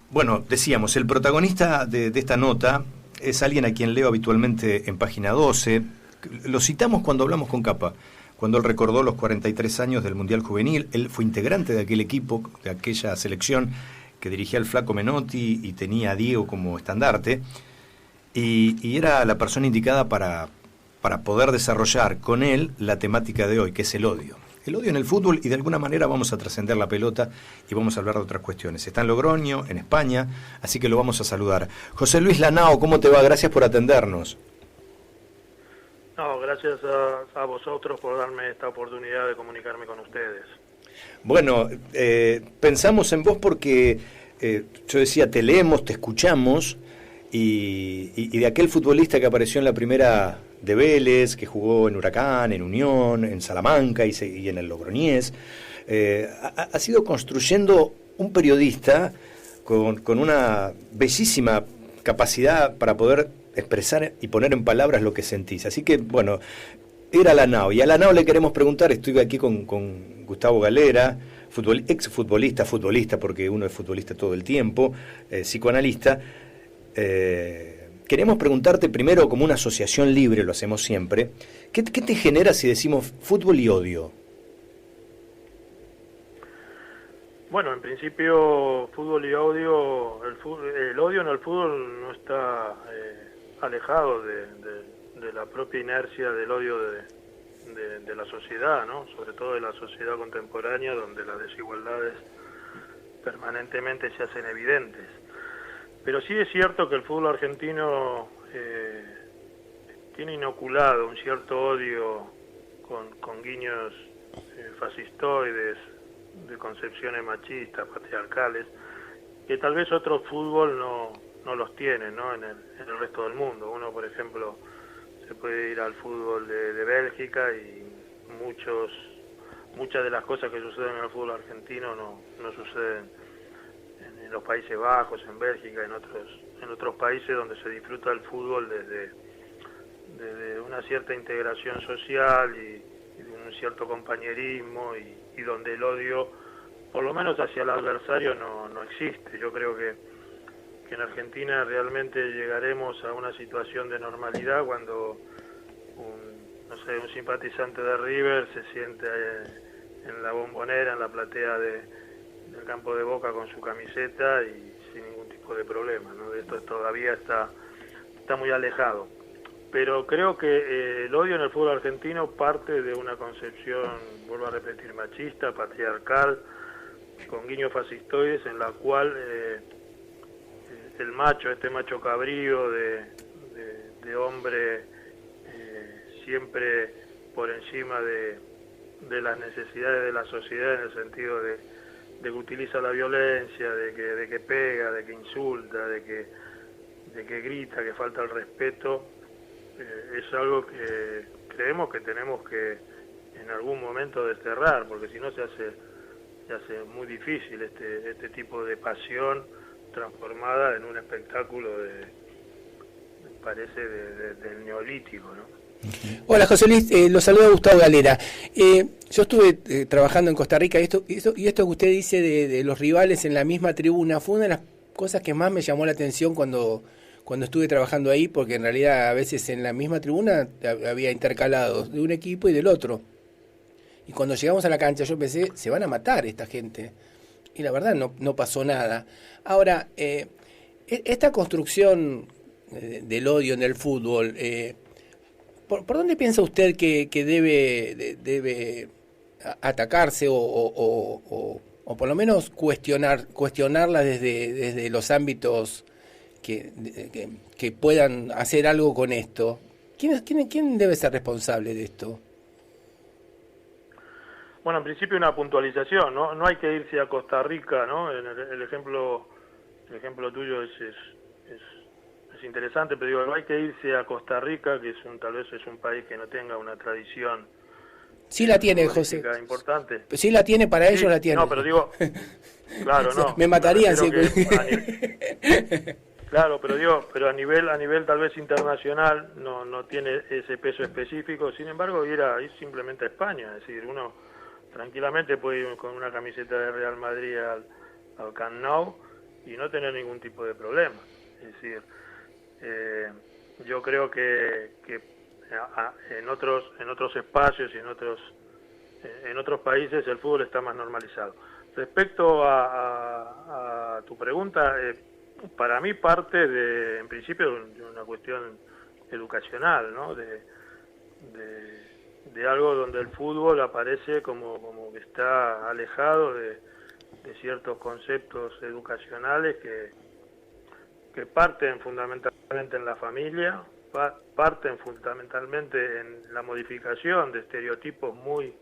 Bueno, decíamos, el protagonista de esta nota es alguien a quien leo habitualmente en Página 12. Lo citamos cuando hablamos con Capa, cuando él recordó los 43 años del Mundial Juvenil. Él fue integrante de aquel equipo, de aquella selección que dirigía el Flaco Menotti y tenía a Diego como estandarte. Y era la persona indicada para poder desarrollar con él la temática de hoy, que es el odio. El odio en el fútbol, y de alguna manera vamos a trascender la pelota y vamos a hablar de otras cuestiones. Está en Logroño, en España, así que lo vamos a saludar. José Luis Lanao, ¿cómo te va? Gracias por atendernos. No, gracias a vosotros por darme esta oportunidad de comunicarme con ustedes. Bueno, pensamos en vos porque yo decía, te leemos, te escuchamos, y de aquel futbolista que apareció en la primera de Vélez, que jugó en Huracán, en Unión, en Salamanca y en el Logroñés, ha sido construyendo un periodista con una bellísima capacidad para poder expresar y poner en palabras lo que sentís. Así que, bueno, era Lanao, y a Lanao le queremos preguntar, estoy aquí con Gustavo Galera, exfutbolista, futbolista, porque uno es futbolista todo el tiempo, psicoanalista. Queremos preguntarte primero, como una asociación libre, lo hacemos siempre, ¿qué te genera si decimos fútbol y odio? Bueno, en principio, fútbol y odio, el odio en el fútbol no está alejado de la propia inercia del odio de la sociedad, ¿no? Sobre todo de la sociedad contemporánea, donde las desigualdades permanentemente se hacen evidentes. Pero sí es cierto que el fútbol argentino tiene inoculado un cierto odio con guiños fascistoides, de concepciones machistas, patriarcales, que tal vez otro fútbol no los tiene, ¿no? En el resto del mundo. Uno, por ejemplo, se puede ir al fútbol de Bélgica y muchas de las cosas que suceden en el fútbol argentino no suceden en los Países Bajos, en Bélgica, en otros países donde se disfruta el fútbol desde una cierta integración social y de un cierto compañerismo y donde el odio, por lo menos hacia el adversario, no existe. Yo creo que en Argentina realmente llegaremos a una situación de normalidad cuando un simpatizante de River se siente en la Bombonera, en la platea del campo de Boca con su camiseta y sin ningún tipo de problema, ¿no? Esto todavía está muy alejado. Pero creo que el odio en el fútbol argentino parte de una concepción, vuelvo a repetir, machista, patriarcal, con guiños fascistoides, en la cual el macho, este macho cabrío de hombre siempre por encima de las necesidades de la sociedad, en el sentido de que utiliza la violencia, de que pega, de que insulta, de que grita, que falta el respeto, es algo que creemos que tenemos que en algún momento desterrar, porque si no se hace muy difícil este tipo de pasión transformada en un espectáculo parece del neolítico, ¿no? Hola José Luis, lo saluda Gustavo Galera. Yo estuve trabajando en Costa Rica y esto que usted dice de los rivales en la misma tribuna fue una de las cosas que más me llamó la atención cuando estuve trabajando ahí, porque en realidad a veces en la misma tribuna había intercalados de un equipo y del otro. Y cuando llegamos a la cancha yo pensé, se van a matar esta gente. Y la verdad no pasó nada. Ahora, esta construcción del odio en el fútbol, ¿por dónde piensa usted que debe atacarse o por lo menos cuestionarla desde los ámbitos que puedan hacer algo con esto? ¿Quién debe ser responsable de esto? Bueno, en principio una puntualización, ¿no? No hay que irse a Costa Rica, ¿no? El ejemplo tuyo es interesante, pero digo, no hay que irse a Costa Rica, que tal vez es un país que no tenga una tradición. Sí la tiene, José. Importante. Sí la tiene, para ellos la tiene. No, pero digo, claro, no. Me matarían si... Claro, pero a nivel tal vez internacional no tiene ese peso específico. Sin embargo, ir simplemente a España, es decir, uno tranquilamente puede ir con una camiseta de Real Madrid al Camp Nou no tener ningún tipo de problema. Es decir, yo creo que en otros espacios y en otros países el fútbol está más normalizado. Respecto a tu pregunta, para mí parte en principio de una cuestión educacional, ¿no? De algo donde el fútbol aparece como que está alejado de ciertos conceptos educacionales que parten fundamentalmente en la familia, parten fundamentalmente en la modificación de estereotipos muy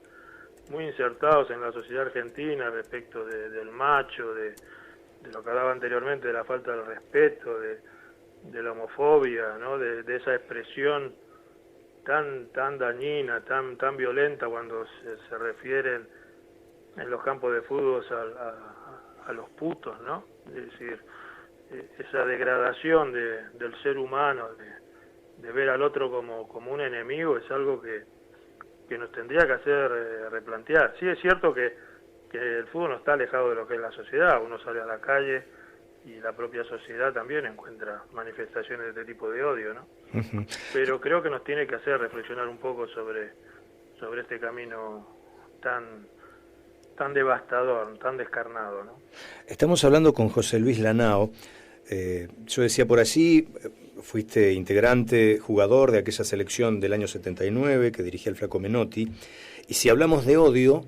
insertados en la sociedad argentina respecto del macho, de lo que hablaba anteriormente, de la falta de respeto, de la homofobia, ¿no? De esa expresión tan dañina, tan violenta cuando se refieren en los campos de fútbol a los putos, ¿no? Es decir, esa degradación del ser humano, de ver al otro como un enemigo, es algo que nos tendría que hacer replantear. Sí, es cierto que el fútbol no está alejado de lo que es la sociedad. Uno sale a la calle y la propia sociedad también encuentra manifestaciones de este tipo de odio, ¿no? Uh-huh. Pero creo que nos tiene que hacer reflexionar un poco sobre este camino tan devastador, tan descarnado, ¿no? Estamos hablando con José Luis Lanao. Yo decía por allí, fuiste integrante, jugador de aquella selección del año 79 que dirigía el Flaco Menotti, y si hablamos de odio,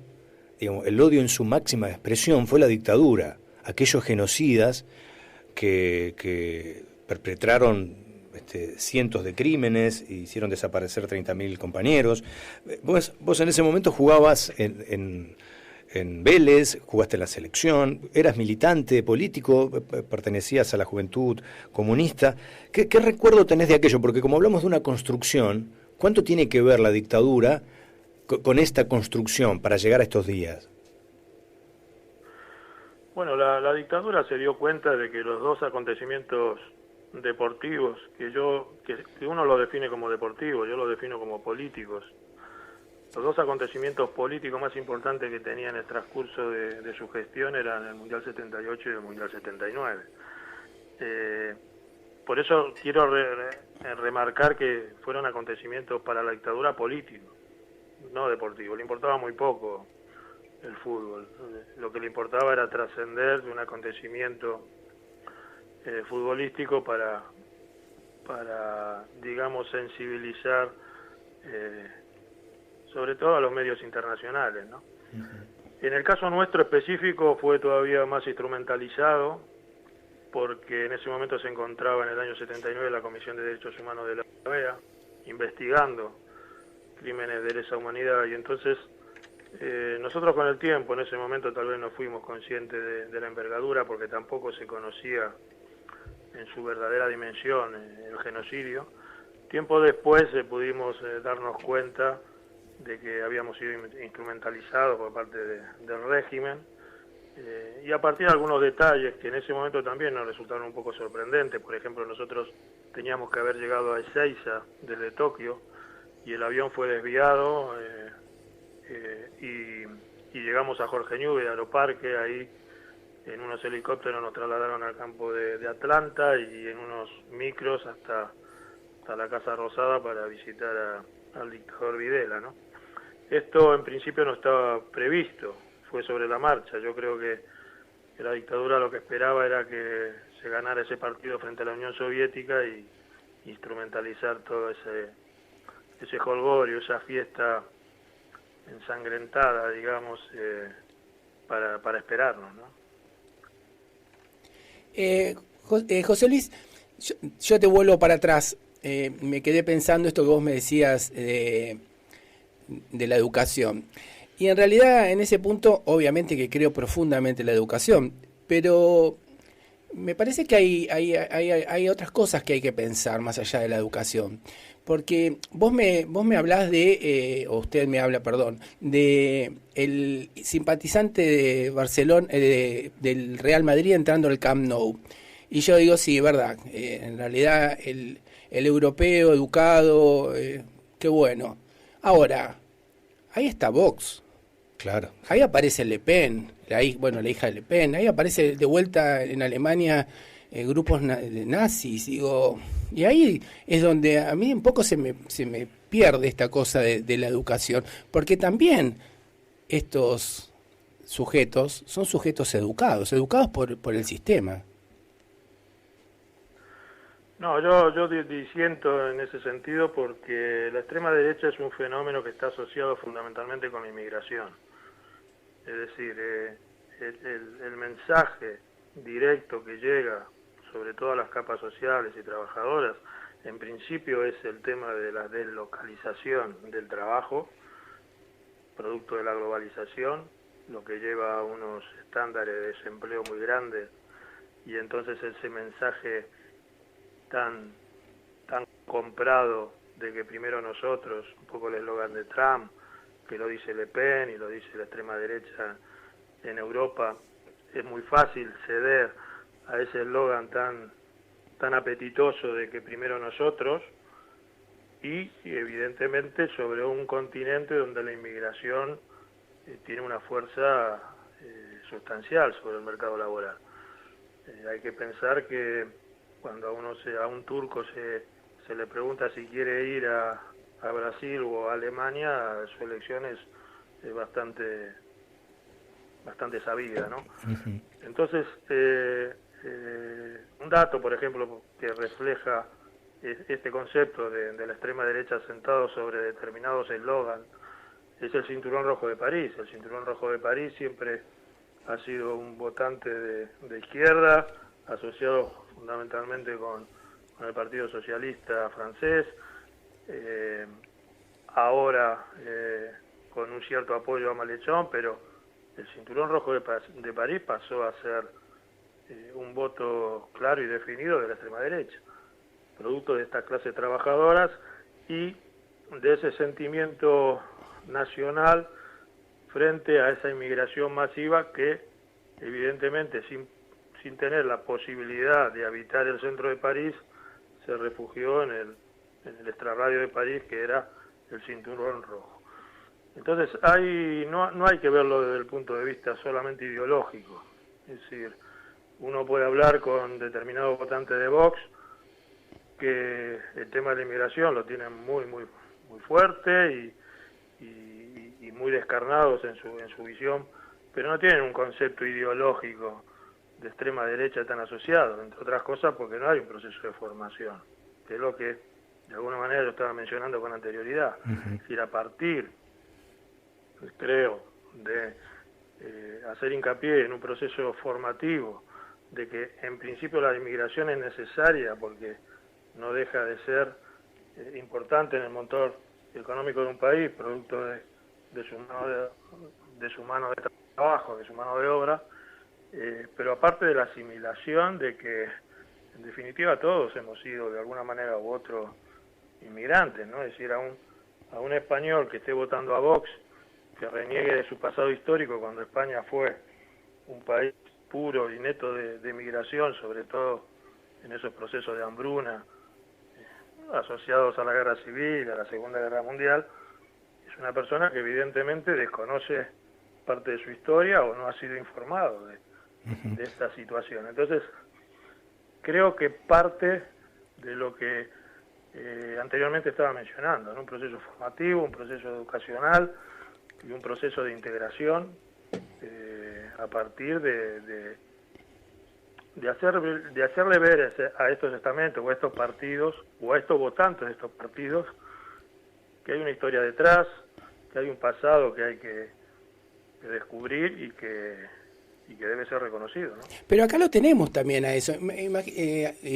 digamos, el odio en su máxima expresión fue la dictadura, aquellos genocidas que perpetraron cientos de crímenes e hicieron desaparecer 30.000 compañeros. Vos en ese momento jugabas en Vélez, jugaste en la selección, eras militante político, pertenecías a la juventud comunista. ¿Qué recuerdo tenés de aquello? Porque como hablamos de una construcción, ¿cuánto tiene que ver la dictadura con esta construcción para llegar a estos días? Bueno, la dictadura se dio cuenta de que los dos acontecimientos deportivos, que uno lo define como deportivo, yo lo defino como políticos, los dos acontecimientos políticos más importantes que tenía en el transcurso de su gestión eran el Mundial 78 y el Mundial 79. Por eso quiero remarcar que fueron acontecimientos para la dictadura políticos, no deportivos. Le importaba muy poco el fútbol. Lo que le importaba era trascender de un acontecimiento futbolístico para digamos, sensibilizar sobre todo a los medios internacionales, ¿no? Uh-huh. En el caso nuestro específico fue todavía más instrumentalizado, porque en ese momento se encontraba en el año 79 la Comisión de Derechos Humanos de la OEA investigando crímenes de lesa humanidad, y entonces nosotros con el tiempo, en ese momento tal vez no fuimos conscientes de la envergadura, porque tampoco se conocía en su verdadera dimensión el genocidio. Tiempo después pudimos darnos cuenta de que habíamos sido instrumentalizados por parte del régimen, y a partir de algunos detalles que en ese momento también nos resultaron un poco sorprendentes. Por ejemplo, nosotros teníamos que haber llegado a Ezeiza desde Tokio y el avión fue desviado, y llegamos a Jorge Newbery, a Aeroparque. Ahí en unos helicópteros nos trasladaron al campo de Atlanta y en unos micros hasta la Casa Rosada para visitar al dictador Videla, ¿no? Esto en principio no estaba previsto, fue sobre la marcha. Yo creo que la dictadura lo que esperaba era que se ganara ese partido frente a la Unión Soviética y instrumentalizar todo ese jolgorio, esa fiesta ensangrentada, digamos, para esperarnos, ¿no? José Luis, yo te vuelvo para atrás. Me quedé pensando esto que vos me decías de la educación. Y en realidad en ese punto, obviamente que creo profundamente en la educación, pero me parece que hay otras cosas que hay que pensar más allá de la educación. Porque vos me hablás o usted me habla, perdón, de el simpatizante de Barcelona, del Real Madrid entrando al Camp Nou. Y yo digo, sí, verdad, en realidad el europeo educado, qué bueno. Ahora, ahí está Vox. Claro. Ahí aparece Le Pen, la hija de Le Pen, ahí aparece de vuelta en Alemania grupos nazis, digo, y ahí es donde a mí un poco se me pierde esta cosa de la educación, porque también estos sujetos son sujetos educados por el sistema. No, yo disiento en ese sentido porque la extrema derecha es un fenómeno que está asociado fundamentalmente con la inmigración. Es decir, el mensaje directo que llega sobre todas las capas sociales y trabajadoras, en principio es el tema de la deslocalización del trabajo, producto de la globalización, lo que lleva a unos estándares de desempleo muy grandes, y entonces ese mensaje tan comprado de que primero nosotros, un poco el eslogan de Trump, que lo dice Le Pen y lo dice la extrema derecha en Europa, es muy fácil ceder a ese eslogan tan apetitoso de que primero nosotros, y evidentemente sobre un continente donde la inmigración tiene una fuerza sustancial sobre el mercado laboral. Hay que pensar que cuando a un turco se le pregunta si quiere ir a Brasil o a Alemania, su elección es bastante sabida, ¿no? Uh-huh. Entonces, un dato, por ejemplo, que refleja este concepto de la extrema derecha sentado sobre determinados eslogans, es el Cinturón Rojo de París. El Cinturón Rojo de París siempre ha sido un votante de izquierda, asociado fundamentalmente con el Partido Socialista francés, ahora con un cierto apoyo a Mélenchon, pero el Cinturón Rojo de París pasó a ser un voto claro y definido de la extrema derecha, producto de estas clases trabajadoras y de ese sentimiento nacional frente a esa inmigración masiva que evidentemente sin tener la posibilidad de habitar el centro de París se refugió en el extrarradio de París, que era el Cinturón Rojo. Entonces no hay que verlo desde el punto de vista solamente ideológico, es decir, uno puede hablar con determinados votantes de Vox que el tema de la inmigración lo tienen muy fuerte y muy descarnados en su visión, pero no tienen un concepto ideológico de extrema derecha tan asociado, entre otras cosas porque no hay un proceso de formación, que es lo que de alguna manera yo estaba mencionando con anterioridad. Uh-huh. Es decir, a partir, creo, de hacer hincapié en un proceso formativo, de que en principio la inmigración es necesaria porque no deja de ser importante en el motor económico de un país, producto de su mano de trabajo, de su mano de obra, pero aparte de la asimilación de que en definitiva todos hemos sido de alguna manera u otro inmigrantes, ¿no? Es decir, a un español que esté votando a Vox, que reniegue de su pasado histórico cuando España fue un país puro y neto de migración, sobre todo en esos procesos de hambruna asociados a la guerra civil, a la Segunda Guerra Mundial, es una persona que evidentemente desconoce parte de su historia o no ha sido informado de esta situación. Entonces, creo que parte de lo que anteriormente estaba mencionando, ¿no? Un proceso formativo, un proceso educacional y un proceso de integración a partir de hacerle ver a estos estamentos o a estos partidos o a estos votantes de estos partidos que hay una historia detrás, que hay un pasado que hay que descubrir y que debe ser reconocido, ¿no? Pero acá lo tenemos también a eso,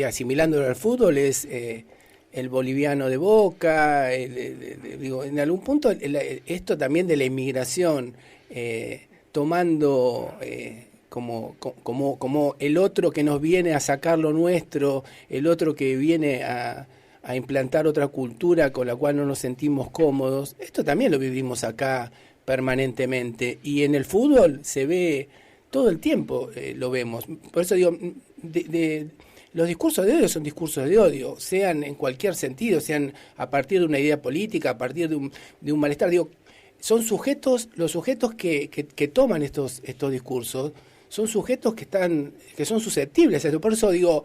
asimilándolo al fútbol, es el boliviano de Boca, digo, en algún punto esto también de la inmigración, tomando como el otro que nos viene a sacar lo nuestro, el otro que viene a implantar otra cultura con la cual no nos sentimos cómodos, esto también lo vivimos acá permanentemente, y en el fútbol se ve todo el tiempo, lo vemos. Por eso digo, los discursos de odio son discursos de odio, sean en cualquier sentido, sean a partir de una idea política, a partir de un malestar. Digo, son sujetos, los sujetos que toman estos discursos, son sujetos que son susceptibles a esto. Por eso digo,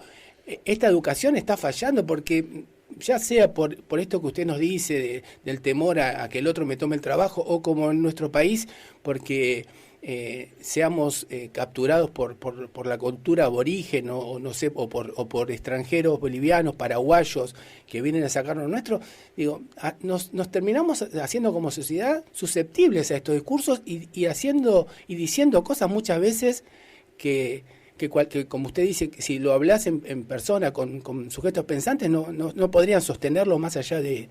esta educación está fallando porque ya sea por esto que usted nos dice del temor a que el otro me tome el trabajo, o como en nuestro país, porque seamos capturados por la cultura aborigen, o no sé, o por extranjeros bolivianos, paraguayos que vienen a sacarnos nuestro, digo, nos terminamos haciendo como sociedad susceptibles a estos discursos y haciendo y diciendo cosas muchas veces que como usted dice, que si lo hablas en persona con sujetos pensantes no podrían sostenerlo más allá de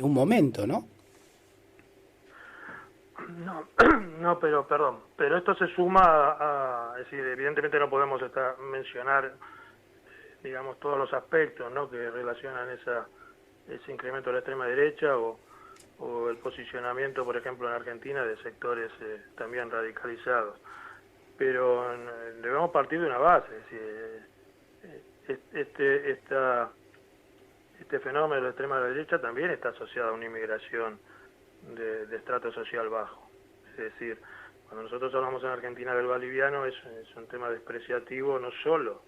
un momento, ¿no? No, pero esto se suma es decir, evidentemente no podemos mencionar, digamos, todos los aspectos, ¿no?, que relacionan ese incremento de la extrema derecha o el posicionamiento, por ejemplo, en Argentina de sectores también radicalizados. Pero debemos partir de una base, es decir, este fenómeno de la extrema derecha también está asociado a una inmigración de estrato social bajo. Es decir, cuando nosotros hablamos en Argentina del boliviano es un tema despreciativo no solo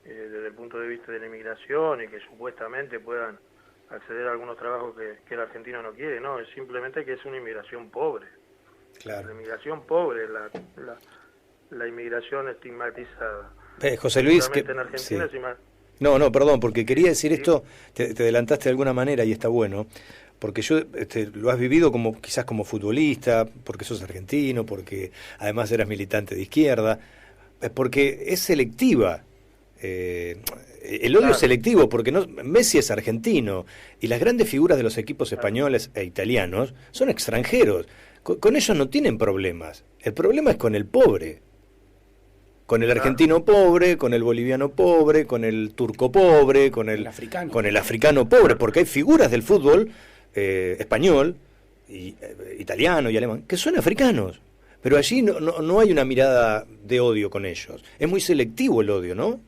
desde el punto de vista de la inmigración y que supuestamente puedan acceder a algunos trabajos que el argentino no quiere, no, es simplemente que es una inmigración pobre. Claro. La inmigración pobre, la inmigración estigmatizada. José Luis, que, en Argentina sí. No, perdón, porque quería decir esto, te adelantaste de alguna manera y está bueno, porque yo lo has vivido quizás como futbolista, porque sos argentino, porque además eras militante de izquierda, porque es selectiva. El odio es selectivo, porque Messi es argentino y las grandes figuras de los equipos españoles e italianos son extranjeros. Con ellos no tienen problemas. El problema es con el pobre. Con el argentino pobre, con el boliviano pobre, con el turco pobre, con el africano pobre, porque hay figuras del fútbol español, italiano y alemán, que son africanos. Pero allí no hay una mirada de odio con ellos. Es muy selectivo el odio, ¿no?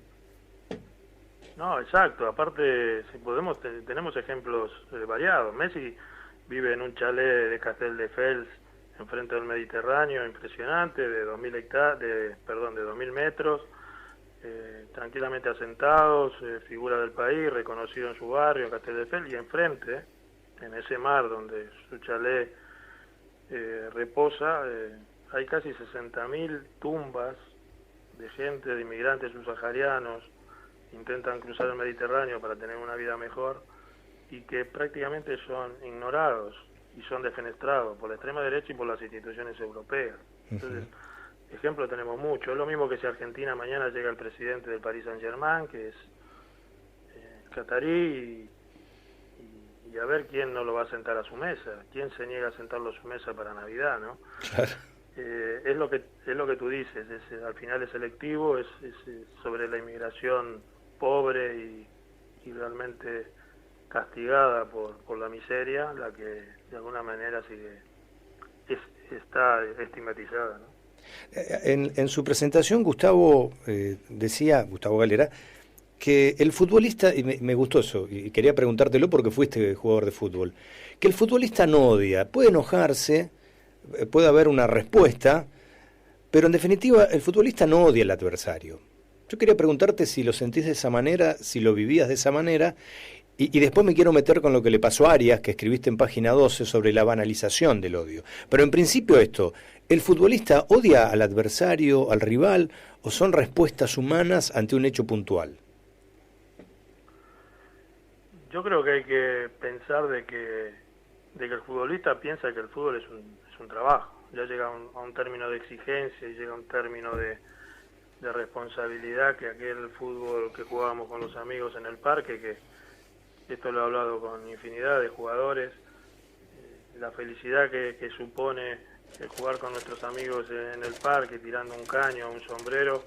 No, exacto. Aparte, si podemos, tenemos ejemplos variados. Messi vive en un chalet de Castelldefels, enfrente del Mediterráneo, impresionante, de 2000 metros, tranquilamente asentados, figura del país, reconocido en su barrio, Castelldefels, y enfrente, en ese mar donde su chalet reposa, hay casi 60.000 tumbas de gente, de inmigrantes subsaharianos, intentan cruzar el Mediterráneo para tener una vida mejor, y que prácticamente son ignorados y son defenestrados por la extrema derecha y por las instituciones europeas. Entonces, ejemplos tenemos muchos. Es lo mismo que si Argentina mañana llega el presidente del Paris Saint-Germain, que es catarí, y a ver quién no lo va a sentar a su mesa, quién se niega a sentarlo a su mesa para Navidad, ¿no? Claro. Es lo que tú dices, al final es selectivo, es sobre la inmigración pobre y realmente castigada por la miseria, la que de alguna manera está estigmatizada, ¿no? En su presentación Gustavo Galera, que el futbolista, y me gustó eso, y quería preguntártelo porque fuiste jugador de fútbol, que el futbolista no odia, puede enojarse, puede haber una respuesta, pero en definitiva el futbolista no odia al adversario. Yo quería preguntarte si lo sentís de esa manera, si lo vivías de esa manera, y después me quiero meter con lo que le pasó a Arias, que escribiste en página 12 sobre la banalización del odio. Pero en principio esto, ¿el futbolista odia al adversario, al rival, o son respuestas humanas ante un hecho puntual? Yo creo que hay que pensar de que el futbolista piensa que el fútbol es un trabajo. Ya llega a un término de exigencia y llega a un término de responsabilidad, que aquel fútbol que jugábamos con los amigos en el parque, que esto lo he hablado con infinidad de jugadores, la felicidad que supone el jugar con nuestros amigos en el parque, tirando un caño, un sombrero,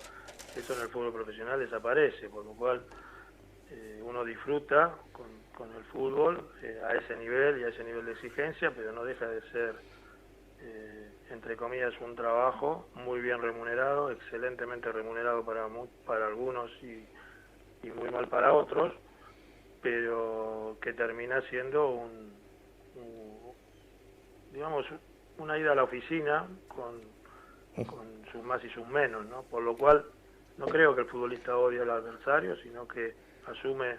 eso en el fútbol profesional desaparece, por lo cual uno disfruta con el fútbol a ese nivel y a ese nivel de exigencia, pero no deja de ser, entre comillas, un trabajo muy bien remunerado, excelentemente remunerado para algunos y muy mal para otros, pero que termina siendo digamos, una ida a la oficina con sus más y sus menos, ¿no? Por lo cual no creo que el futbolista odie al adversario, sino que asume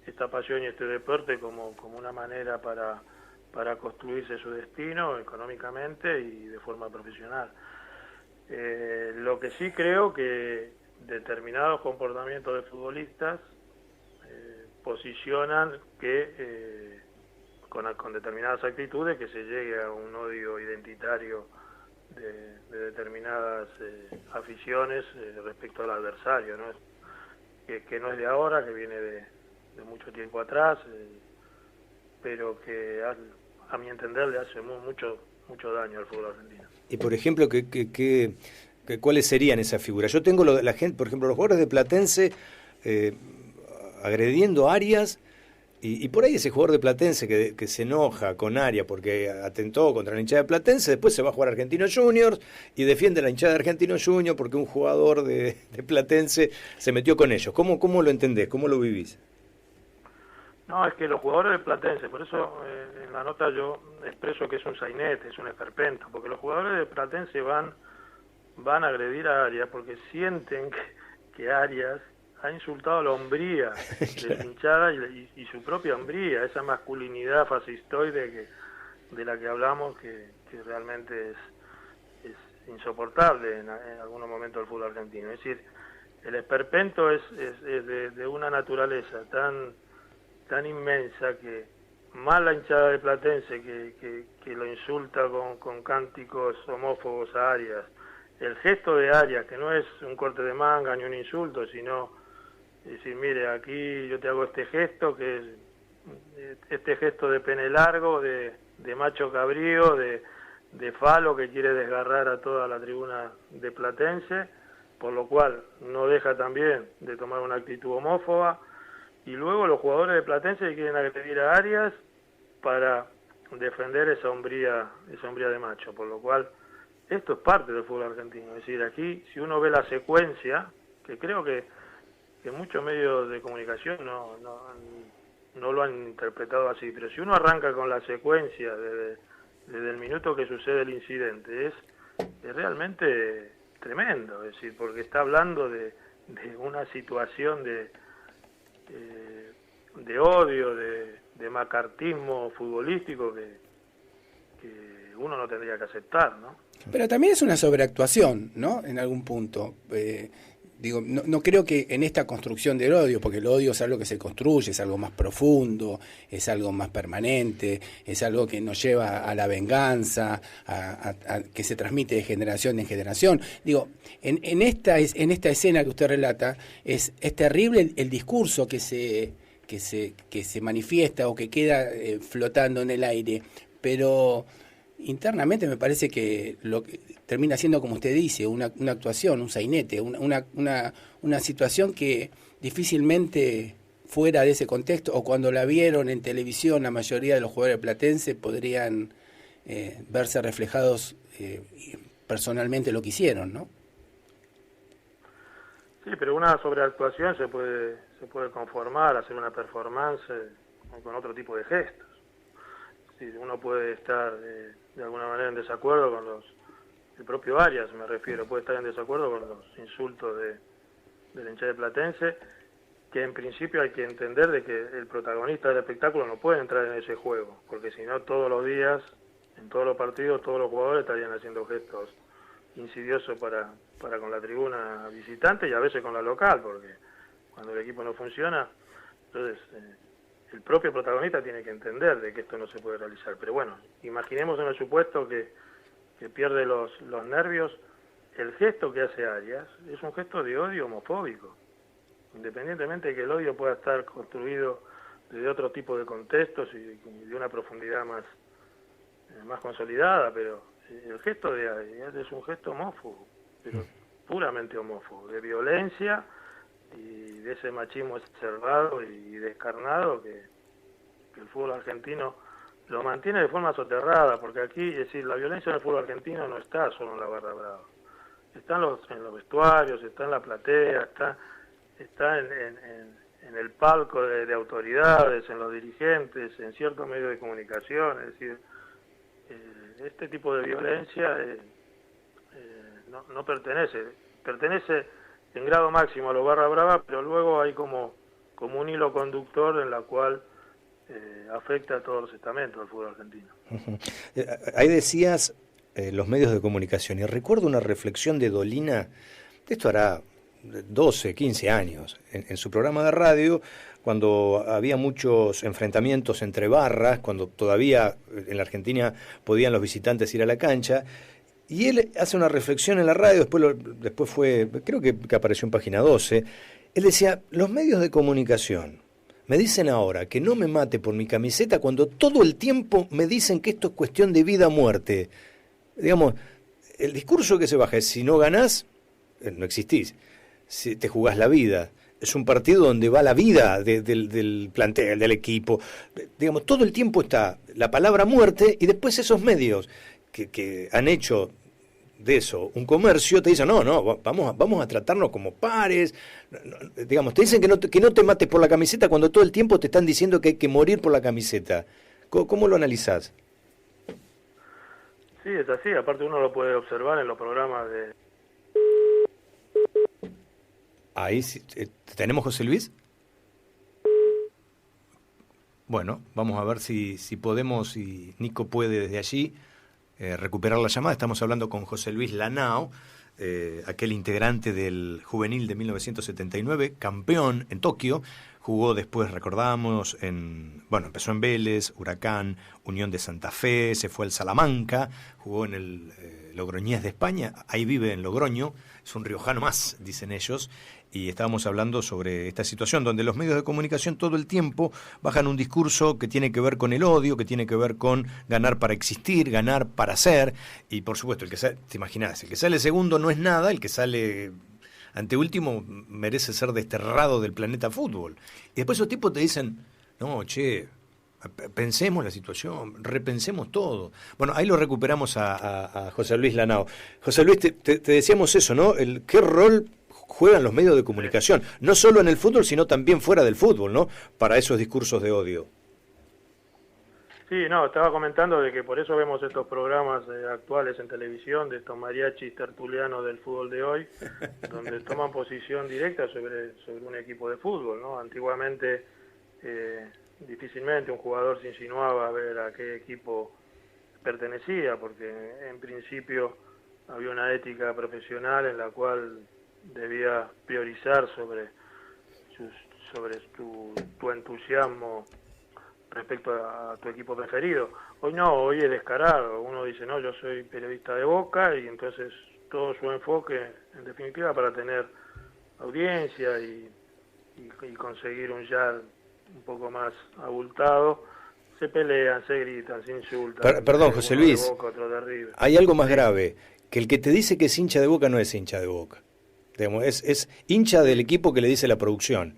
esta pasión y este deporte como una manera para construirse su destino económicamente y de forma profesional. Lo que sí creo que determinados comportamientos de futbolistas posicionan que con determinadas actitudes que se llegue a un odio identitario de determinadas aficiones respecto al adversario, ¿no? Que no es de ahora, que viene de mucho tiempo atrás, pero que a mi entender le hace mucho daño al fútbol argentino. Y por ejemplo, ¿cuáles serían esas figuras? Yo tengo la gente, por ejemplo, los jugadores de Platense agrediendo a Arias, y por ahí ese jugador de Platense que se enoja con Arias porque atentó contra la hinchada de Platense, después se va a jugar a Argentinos Juniors y defiende a la hinchada de Argentinos Juniors porque un jugador de Platense se metió con ellos. ¿Cómo lo entendés? ¿Cómo lo vivís? No, es que los jugadores de Platense, por eso en la nota yo expreso que es un sainete, es un esperpento, porque los jugadores de Platense van a agredir a Arias porque sienten que Arias ha insultado la hombría de la hinchada y su propia hombría, esa masculinidad fascistoide de la que hablamos, que realmente es insoportable en algunos momentos del fútbol argentino. Es decir, el esperpento es de una naturaleza tan inmensa que más la hinchada de Platense que lo insulta con cánticos homófobos a Arias, el gesto de Arias, que no es un corte de manga ni un insulto, sino decir, mire, aquí yo te hago este gesto, que es este gesto de pene largo, de macho cabrío, de falo que quiere desgarrar a toda la tribuna de Platense, por lo cual no deja también de tomar una actitud homófoba, y luego los jugadores de Platense que quieren agredir a Arias para defender esa hombría de macho, por lo cual esto es parte del fútbol argentino. Es decir, aquí si uno ve la secuencia, que creo que muchos medios de comunicación no lo han interpretado así, pero si uno arranca con la secuencia desde el minuto que sucede el incidente, es realmente tremendo, es decir, porque está hablando de una situación de odio, de macartismo futbolístico que uno no tendría que aceptar, ¿no? Pero también es una sobreactuación, ¿no? En algún punto. No creo que en esta construcción del odio, porque el odio es algo que se construye, es algo más profundo, es algo más permanente, es algo que nos lleva a la venganza, a que se transmite de generación en generación. En esta escena que usted relata, es terrible el discurso que se manifiesta o que queda flotando en el aire, pero internamente me parece que lo que termina siendo, como usted dice, una actuación, un sainete, una situación que difícilmente fuera de ese contexto, o cuando la vieron en televisión, la mayoría de los jugadores platenses podrían verse reflejados personalmente lo que hicieron, ¿no? Sí, pero una sobreactuación se puede conformar, hacer una performance con otro tipo de gestos. Sí, uno puede estar de alguna manera en desacuerdo con el propio Arias, me refiero, puede estar en desacuerdo con los insultos del hinchada de Platense, que en principio hay que entender de que el protagonista del espectáculo no puede entrar en ese juego, porque si no todos los días, en todos los partidos, todos los jugadores estarían haciendo gestos insidiosos para con la tribuna visitante y a veces con la local, porque cuando el equipo no funciona, entonces el propio protagonista tiene que entender de que esto no se puede realizar. Pero bueno, imaginemos en el supuesto que pierde los nervios, el gesto que hace Arias es un gesto de odio homofóbico, independientemente de que el odio pueda estar construido desde otro tipo de contextos y de una profundidad más consolidada, pero el gesto de Arias es un gesto homófobo, pero puramente homófobo, de violencia y de ese machismo exacerbado y descarnado que el fútbol argentino lo mantiene de forma soterrada, porque aquí, es decir, la violencia en el fútbol argentino no está solo en la barra brava, está en los vestuarios, está en la platea, está en el palco de autoridades, en los dirigentes, en ciertos medios de comunicación, es decir, este tipo de violencia no pertenece en grado máximo a los barra brava, pero luego hay como un hilo conductor en la cual afecta a todos los estamentos del fútbol argentino. Ahí decías los medios de comunicación, y recuerdo una reflexión de Dolina, esto hará 12, 15 años, en su programa de radio, cuando había muchos enfrentamientos entre barras, cuando todavía en la Argentina podían los visitantes ir a la cancha, y él hace una reflexión en la radio, después fue, creo que apareció en Página 12, él decía, los medios de comunicación me dicen ahora que no me mate por mi camiseta cuando todo el tiempo me dicen que esto es cuestión de vida o muerte. Digamos, el discurso que se baja es, si no ganás, no existís, si te jugás la vida. Es un partido donde va la vida del plantel, del equipo. Digamos, todo el tiempo está la palabra muerte y después esos medios que han hecho de eso un comercio te dicen, no, vamos a tratarnos como pares. Digamos, te dicen que no te mates por la camiseta cuando todo el tiempo te están diciendo que hay que morir por la camiseta. ¿Cómo lo analizás? Sí, es así. Aparte uno lo puede observar en los programas de... Ahí sí, ¿tenemos José Luis? Bueno, vamos a ver si podemos, si Nico puede desde allí recuperar la llamada. Estamos hablando con José Luis Lanao, aquel integrante del juvenil de 1979, campeón en Tokio. Jugó después, recordamos, empezó en Vélez, Huracán, Unión de Santa Fe, se fue al Salamanca, jugó en el Logroñés de España, ahí vive en Logroño, es un riojano más, dicen ellos, y estábamos hablando sobre esta situación donde los medios de comunicación todo el tiempo bajan un discurso que tiene que ver con el odio, que tiene que ver con ganar para existir, ganar para ser, y por supuesto, te imaginás, el que sale segundo no es nada, el que sale anteúltimo merece ser desterrado del planeta fútbol. Y después esos tipos te dicen, no, pensemos la situación, repensemos todo. Bueno, ahí lo recuperamos a José Luis Lanao. José Luis, te decíamos eso, ¿no? ¿Qué rol juegan los medios de comunicación? No solo en el fútbol, sino también fuera del fútbol, ¿no? Para esos discursos de odio. Sí, estaba comentando de que por eso vemos estos programas actuales en televisión, de estos mariachis tertulianos del fútbol de hoy, donde toman posición directa sobre un equipo de fútbol, ¿no? Antiguamente difícilmente un jugador se insinuaba a ver a qué equipo pertenecía, porque en principio había una ética profesional en la cual debía priorizar sobre tu entusiasmo respecto a tu equipo preferido. Hoy no, hoy es descarado. Uno dice, no, yo soy periodista de Boca, y entonces todo su enfoque, en definitiva, para tener audiencia y conseguir un yard un poco más abultado, se pelean, se gritan, se insultan. Perdón, José Luis, Boca, otro de River. Hay algo más grave, que el que te dice que es hincha de Boca no es hincha de Boca. Digamos, es hincha del equipo que le dice la producción.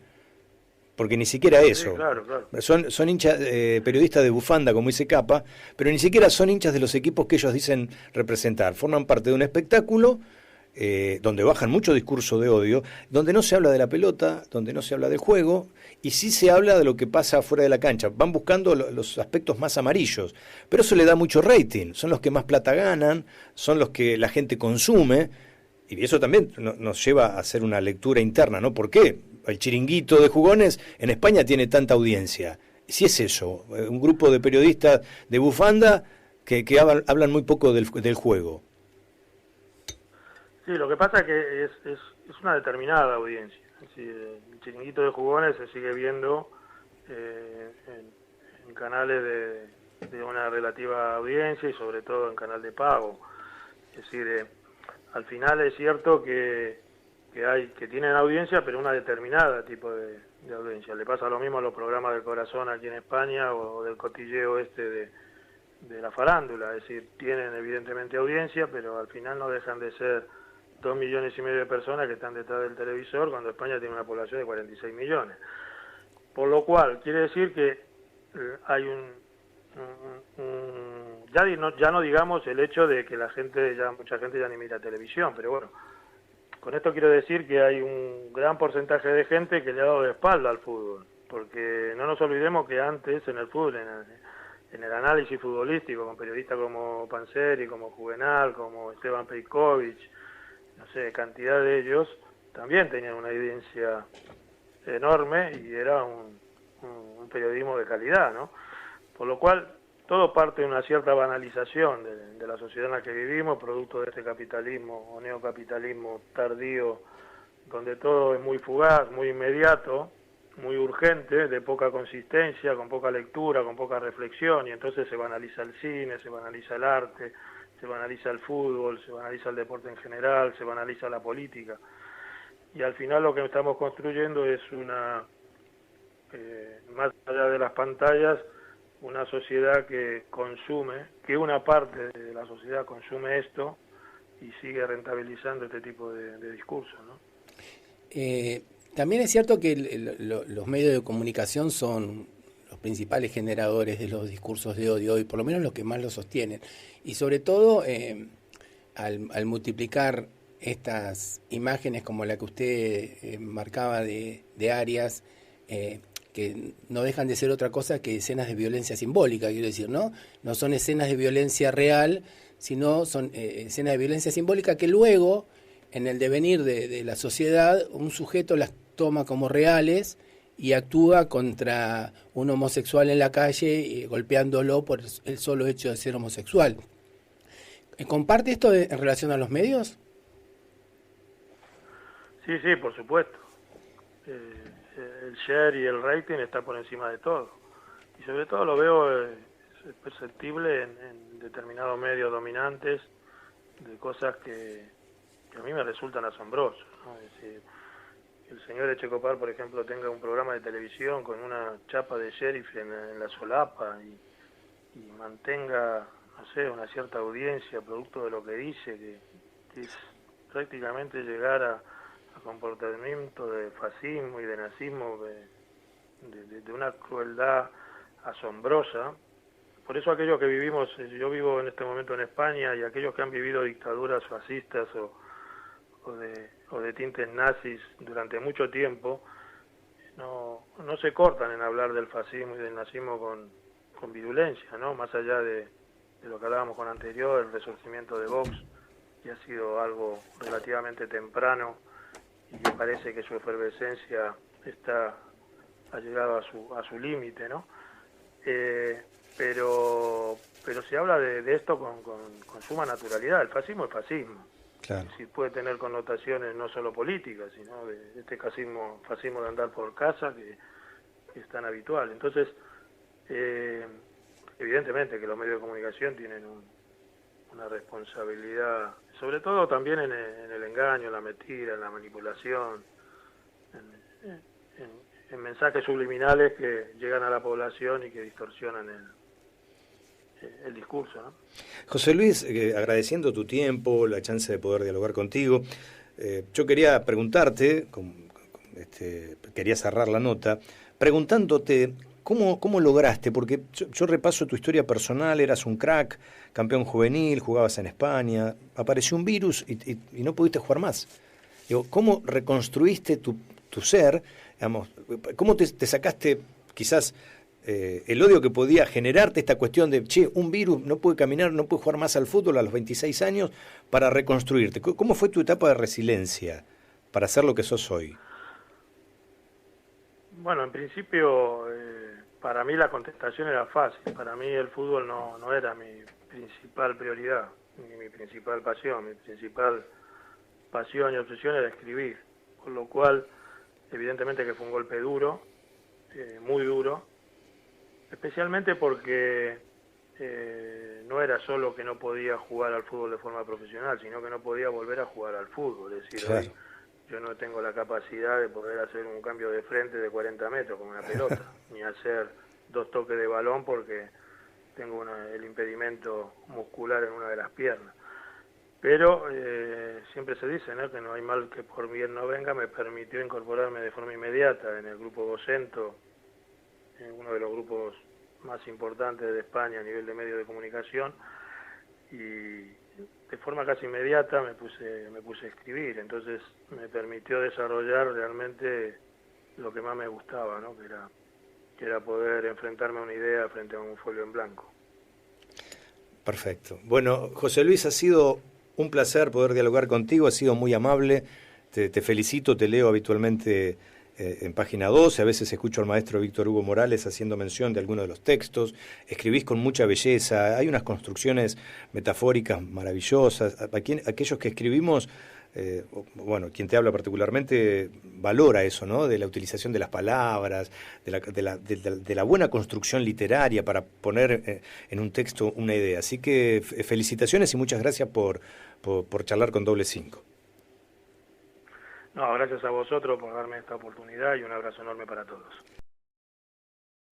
Porque ni siquiera eso. Sí, claro. Son hinchas, periodistas de bufanda, como dice Capa, pero ni siquiera son hinchas de los equipos que ellos dicen representar. Forman parte de un espectáculo donde bajan mucho discurso de odio, donde no se habla de la pelota, donde no se habla del juego, y sí se habla de lo que pasa fuera de la cancha. Van buscando los aspectos más amarillos, pero eso le da mucho rating. Son los que más plata ganan, son los que la gente consume, y eso también nos lleva a hacer una lectura interna, ¿no? ¿Por qué el Chiringuito de Jugones en España tiene tanta audiencia? Si es eso, un grupo de periodistas de bufanda que hablan muy poco del juego. Sí, lo que pasa es que es una determinada audiencia. Es decir, el Chiringuito de Jugones se sigue viendo en canales de una relativa audiencia y sobre todo en canal de pago. Es decir, al final es cierto que tienen audiencia, pero una determinada tipo de audiencia. Le pasa lo mismo a los programas del corazón aquí en España o del cotilleo de la farándula. Es decir, tienen evidentemente audiencia, pero al final no dejan de ser 2,5 millones de personas que están detrás del televisor, cuando España tiene una población de 46 millones. Por lo cual, quiere decir que hay ya no digamos el hecho de que mucha gente ya ni mira televisión, pero bueno, con esto quiero decir que hay un gran porcentaje de gente que le ha dado de espalda al fútbol, porque no nos olvidemos que antes en el fútbol, en el análisis futbolístico, con periodistas como Panzeri, como Juvenal, como Esteban Pejkovic, no sé, cantidad de ellos, también tenían una evidencia enorme y era un periodismo de calidad, ¿no? Por lo cual, todo parte de una cierta banalización de la sociedad en la que vivimos, producto de este capitalismo o neocapitalismo tardío, donde todo es muy fugaz, muy inmediato, muy urgente, de poca consistencia, con poca lectura, con poca reflexión, y entonces se banaliza el cine, se banaliza el arte, se banaliza el fútbol, se banaliza el deporte en general, se banaliza la política. Y al final lo que estamos construyendo es una, más allá de las pantallas, una sociedad que consume, que una parte de la sociedad consume esto y sigue rentabilizando este tipo de discursos, ¿no? También es cierto que los medios de comunicación son los principales generadores de los discursos de odio y por lo menos los que más lo sostienen. Y sobre todo al multiplicar estas imágenes como la que usted marcaba de Arias, que no dejan de ser otra cosa que escenas de violencia simbólica, quiero decir, ¿no? No son escenas de violencia real, sino son escenas de violencia simbólica que luego, en el devenir de la sociedad, un sujeto las toma como reales y actúa contra un homosexual en la calle, golpeándolo por el solo hecho de ser homosexual. ¿Comparte esto en relación a los medios? Sí, sí, por supuesto. El share y el rating está por encima de todo. Y sobre todo lo veo es perceptible en determinados medios dominantes de cosas que a mí me resultan asombrosas, ¿no? Es decir, que el señor Echecopar, por ejemplo, tenga un programa de televisión con una chapa de sheriff en la solapa y mantenga, no sé, una cierta audiencia producto de lo que dice, que es prácticamente llegar a comportamiento de fascismo y de nazismo, de una crueldad asombrosa. Por eso aquellos que vivimos, yo vivo en este momento en España, y aquellos que han vivido dictaduras fascistas o de tintes nazis durante mucho tiempo, no se cortan en hablar del fascismo y del nazismo con virulencia, ¿no? Más allá de lo que hablábamos con anterior, el resurgimiento de Vox, que ha sido algo relativamente temprano, y que parece que su efervescencia ha llegado a su límite, ¿no? Pero se habla de esto con suma naturalidad. El fascismo es fascismo. Claro. Sí, puede tener connotaciones no solo políticas, sino de este fascismo de andar por casa que es tan habitual. Entonces, evidentemente que los medios de comunicación tienen una responsabilidad, sobre todo también en el engaño, en la mentira, en la manipulación, en mensajes subliminales que llegan a la población y que distorsionan el discurso, ¿no? José Luis, agradeciendo tu tiempo, la chance de poder dialogar contigo, yo quería preguntarte, quería cerrar la nota, preguntándote ¿cómo lograste? Porque yo repaso tu historia personal, eras un crack, campeón juvenil, jugabas en España, apareció un virus y no pudiste jugar más. Digo, ¿cómo reconstruiste tu ser? Digamos, ¿cómo te sacaste quizás el odio que podía generarte esta cuestión de, un virus, no puede caminar, no puede jugar más al fútbol a los 26 años, para reconstruirte? ¿Cómo fue tu etapa de resiliencia para ser lo que sos hoy? Bueno, en principio, para mí la contestación era fácil. Para mí el fútbol no era mi principal prioridad, ni mi principal pasión. Mi principal pasión y obsesión era escribir. Con lo cual, evidentemente que fue un golpe duro, muy duro, especialmente porque no era solo que no podía jugar al fútbol de forma profesional, sino que no podía volver a jugar al fútbol. Es decir, claro, hoy yo no tengo la capacidad de poder hacer un cambio de frente de 40 metros con una pelota, ni hacer 2 toques de balón porque tengo el impedimento muscular en una de las piernas. Pero siempre se dice, ¿no?, que no hay mal que por bien no venga. Me permitió incorporarme de forma inmediata en el grupo Vocento, uno de los grupos más importantes de España a nivel de medios de comunicación, y de forma casi inmediata me puse a escribir. Entonces me permitió desarrollar realmente lo que más me gustaba, ¿no?, que era que era poder enfrentarme a una idea frente a un folio en blanco. Perfecto. Bueno, José Luis, ha sido un placer poder dialogar contigo, ha sido muy amable, te felicito, te leo habitualmente en Página 12, a veces escucho al maestro Víctor Hugo Morales haciendo mención de algunos de los textos, escribís con mucha belleza, hay unas construcciones metafóricas maravillosas, aquellos que escribimos, bueno, quien te habla particularmente valora eso, ¿no? De la utilización de las palabras, de la buena construcción literaria para poner en un texto una idea. Así que felicitaciones y muchas gracias por charlar con Doble 5. No, gracias a vosotros por darme esta oportunidad y un abrazo enorme para todos.